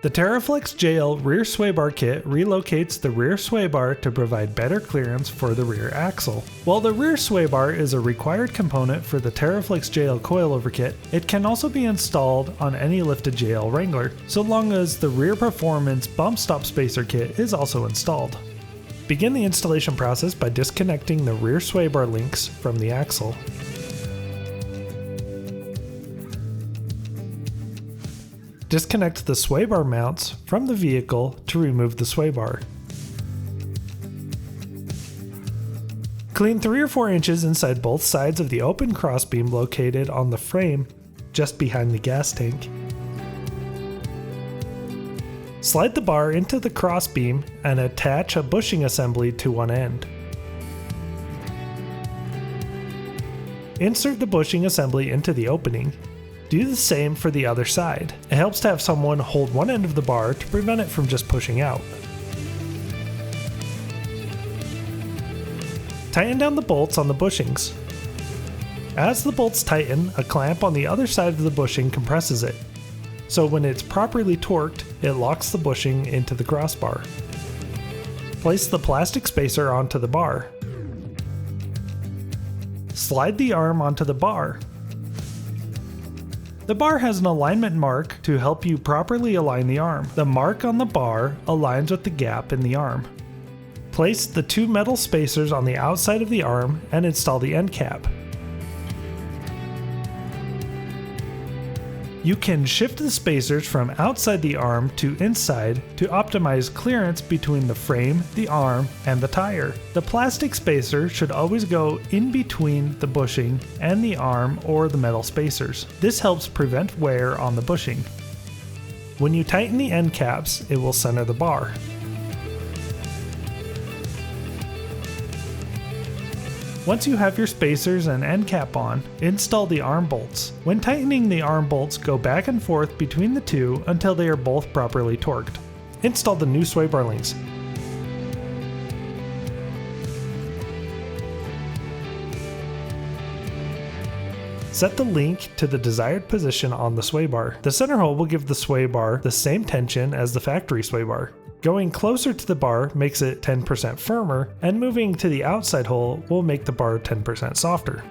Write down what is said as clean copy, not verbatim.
The TeraFlex JL rear sway bar kit relocates the rear sway bar to provide better clearance for the rear axle. While the rear sway bar is a required component for the TeraFlex JL coilover kit, it can also be installed on any lifted JL Wrangler, so long as the rear performance bump stop spacer kit is also installed. Begin the installation process by disconnecting the rear sway bar links from the axle. Disconnect the sway bar mounts from the vehicle to remove the sway bar. Clean 3 or 4 inches inside both sides of the open crossbeam located on the frame just behind the gas tank. Slide the bar into the crossbeam and attach a bushing assembly to one end. Insert the bushing assembly into the opening. Do the same for the other side. It helps to have someone hold one end of the bar to prevent it from just pushing out. Tighten down the bolts on the bushings. As the bolts tighten, a clamp on the other side of the bushing compresses it. So when it's properly torqued, it locks the bushing into the crossbar. Place the plastic spacer onto the bar. Slide the arm onto the bar. The bar has an alignment mark to help you properly align the arm. The mark on the bar aligns with the gap in the arm. Place the 2 metal spacers on the outside of the arm and install the end cap. You can shift the spacers from outside the arm to inside to optimize clearance between the frame, the arm, and the tire. The plastic spacer should always go in between the bushing and the arm or the metal spacers. This helps prevent wear on the bushing. When you tighten the end caps, it will center the bar. Once you have your spacers and end cap on, install the arm bolts. When tightening the arm bolts, go back and forth between the two until they are both properly torqued. Install the new sway bar links. Set the link to the desired position on the sway bar. The center hole will give the sway bar the same tension as the factory sway bar. Going closer to the bar makes it 10% firmer, and moving to the outside hole will make the bar 10% softer.